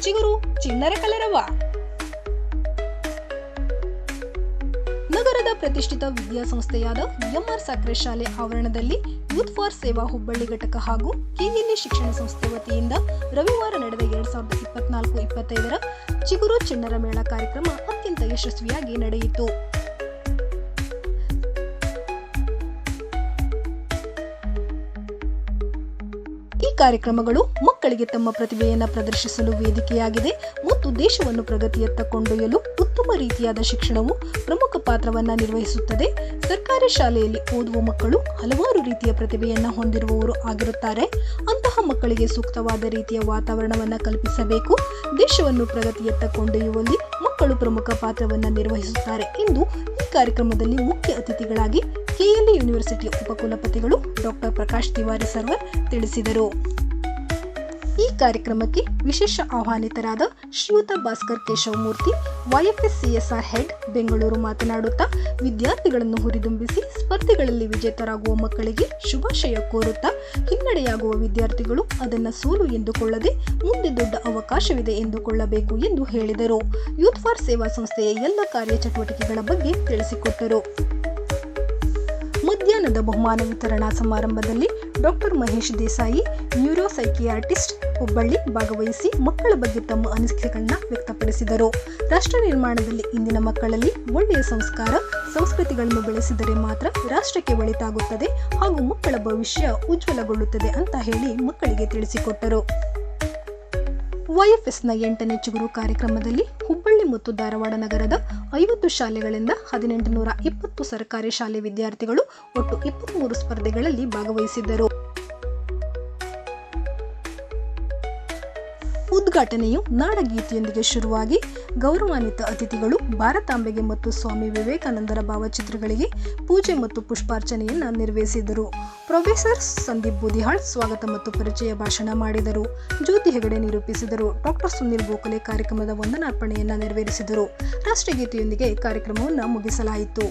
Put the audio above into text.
ಚಿಗುರು ಚಿಣ್ಣರ ಕಲರವ. ನಗರದ ಪ್ರತಿಷ್ಠಿತ ವಿದ್ಯಾಸಂಸ್ಥೆಯಾದ ಎಂಆರ್ ಸಕ್ರೆ ಶಾಲೆ ಆವರಣದಲ್ಲಿ ಯೂತ್ ಫಾರ್ ಸೇವಾ ಹುಬ್ಬಳ್ಳಿ ಘಟಕ ಹಾಗೂ ಕೆಎಲ್ಇ ಶಿಕ್ಷಣ ಸಂಸ್ಥೆ ವತಿಯಿಂದ ರವಿವಾರ ನಡೆದ 2024-25ರ ಚಿಗುರು ಚಿಣ್ಣರ ಮೇಳ ಕಾರ್ಯಕ್ರಮ ಅತ್ಯಂತ ಯಶಸ್ವಿಯಾಗಿ ನಡೆಯಿತು. ಈ ಕಾರ್ಯಕ್ರಮಗಳು ಮಕ್ಕಳಿಗೆ ತಮ್ಮ ಪ್ರತಿಭೆಯನ್ನು ಪ್ರದರ್ಶಿಸಲು ವೇದಿಕೆಯಾಗಿದೆ ಮತ್ತು ದೇಶವನ್ನು ಪ್ರಗತಿಯತ್ತ ಕೊಂಡೊಯ್ಯಲು ಉತ್ತಮ ರೀತಿಯಾದ ಶಿಕ್ಷಣವು ಪ್ರಮುಖ ಪಾತ್ರವನ್ನು ನಿರ್ವಹಿಸುತ್ತದೆ. ಸರ್ಕಾರಿ ಶಾಲೆಯಲ್ಲಿ ಓದುವ ಮಕ್ಕಳು ಹಲವಾರು ರೀತಿಯ ಪ್ರತಿಭೆಯನ್ನು ಹೊಂದಿರುವವರು ಆಗಿರುತ್ತಾರೆ. ಅಂತಹ ಮಕ್ಕಳಿಗೆ ಸೂಕ್ತವಾದ ರೀತಿಯ ವಾತಾವರಣವನ್ನು ಕಲ್ಪಿಸಬೇಕು. ದೇಶವನ್ನು ಪ್ರಗತಿಯತ್ತ ಕೊಂಡೊಯ್ಯುವಲ್ಲಿ ಮಕ್ಕಳು ಪ್ರಮುಖ ಪಾತ್ರವನ್ನು ನಿರ್ವಹಿಸುತ್ತಾರೆ ಎಂದು ಈ ಕಾರ್ಯಕ್ರಮದಲ್ಲಿ ಮುಖ್ಯ ಅತಿಥಿಗಳಾಗಿ ಕೆಎಲ್ಇ ಯೂನಿವರ್ಸಿಟಿಯ ಉಪಕುಲಪತಿಗಳು ಡಾಕ್ಟರ್ ಪ್ರಕಾಶ್ ತಿವಾರಿ ಸರ್ವರ್ ತಿಳಿಸಿದರು. ಈ ಕಾರ್ಯಕ್ರಮಕ್ಕೆ ವಿಶೇಷ ಆಹ್ವಾನಿತರಾದ Shriyut Bhaskar Keshavamurthy, YFS CSR head Bengaluru ಮಾತನಾಡುತ್ತಾ ವಿದ್ಯಾರ್ಥಿಗಳನ್ನು ಹುರಿದುಂಬಿಸಿ ಸ್ಪರ್ಧೆಗಳಲ್ಲಿ ವಿಜೇತರಾಗುವ ಮಕ್ಕಳಿಗೆ ಶುಭಾಶಯ ಕೋರುತ್ತಾ ಹಿನ್ನಡೆಯಾಗುವ ವಿದ್ಯಾರ್ಥಿಗಳು ಅದನ್ನು ಸೋಲು ಎಂದುಕೊಳ್ಳದೆ ಮುಂದೆ ದೊಡ್ಡ ಅವಕಾಶವಿದೆ ಎಂದುಕೊಳ್ಳಬೇಕು ಎಂದು ಹೇಳಿದರು. ಯೂತ್ ಫಾರ್ ಸೇವಾ ಸಂಸ್ಥೆಯ ಎಲ್ಲ ಕಾರ್ಯಚಟುವಟಿಕೆಗಳ ಬಗ್ಗೆ ತಿಳಿಸಿಕೊಟ್ಟರು. ಮಧ್ಯಾಹ್ನದ ಬಹುಮಾನ ವಿತರಣಾ ಸಮಾರಂಭದಲ್ಲಿ doctor Mahesh Desai, neuro psychiatrist Hubballi ಭಾಗವಹಿಸಿ ಮಕ್ಕಳ ಬಗ್ಗೆ ತಮ್ಮ ಅನಿಸಿಕೆಗಳನ್ನ ವ್ಯಕ್ತಪಡಿಸಿದರು. ರಾಷ್ಟ್ರ ನಿರ್ಮಾಣದಲ್ಲಿ ಇಂದಿನ ಮಕ್ಕಳಲ್ಲಿ ಒಳ್ಳೆಯ ಸಂಸ್ಕಾರ, ಸಂಸ್ಕೃತಿಗಳನ್ನು ಬೆಳೆಸಿದರೆ ಮಾತ್ರ ರಾಷ್ಟ್ರಕ್ಕೆ ಒಳಿತಾಗುತ್ತದೆ ಹಾಗೂ ಮಕ್ಕಳ ಭವಿಷ್ಯ ಉಜ್ವಲಗೊಳ್ಳುತ್ತದೆ ಅಂತ ಹೇಳಿ ಮಕ್ಕಳಿಗೆ ತಿಳಿಸಿಕೊಟ್ಟರು. ವೈಎಫ್ಎಸ್ನ 8ನೇ ಚಿಗುರು ಕಾರ್ಯಕ್ರಮದಲ್ಲಿ ಹುಬ್ಬಳ್ಳಿ ಮತ್ತು ಧಾರವಾಡ ನಗರದ 50 ಶಾಲೆಗಳಿಂದ 1820 ಸರ್ಕಾರಿ ಶಾಲೆ ವಿದ್ಯಾರ್ಥಿಗಳು ಒಟ್ಟು 23 ಸ್ಪರ್ಧೆಗಳಲ್ಲಿ ಭಾಗವಹಿಸಿದ್ದರು. ಉದ್ಘಾಟನೆಯು ನಾಡಗೀತೆಯೊಂದಿಗೆ ಶುರುವಾಗಿ ಗೌರವಾನ್ವಿತ ಅತಿಥಿಗಳು ಭಾರತಾಂಬೆಗೆ ಮತ್ತು ಸ್ವಾಮಿ ವಿವೇಕಾನಂದರ ಭಾವಚಿತ್ರಗಳಿಗೆ ಪೂಜೆ ಮತ್ತು ಪುಷ್ಪಾರ್ಚನೆಯನ್ನು ನೆರವೇರಿಸಿದರು. ಪ್ರೊಫೆಸರ್ ಸಂದೀಪ್ ಬೂದಿಹಾಳ್ ಸ್ವಾಗತ ಮತ್ತು ಪರಿಚಯ ಭಾಷಣ ಮಾಡಿದರು. ಜ್ಯೋತಿ ಹೆಗಡೆ ನಿರೂಪಿಸಿದರು. ಡಾಕ್ಟರ್ ಸುನಿಲ್ ಗೋಖಲೆ ಕಾರ್ಯಕ್ರಮದ ವಂದನಾರ್ಪಣೆಯನ್ನು ನೆರವೇರಿಸಿದರು. ರಾಷ್ಟ್ರಗೀತೆಯೊಂದಿಗೆ ಕಾರ್ಯಕ್ರಮವನ್ನು ಮುಗಿಸಲಾಯಿತು.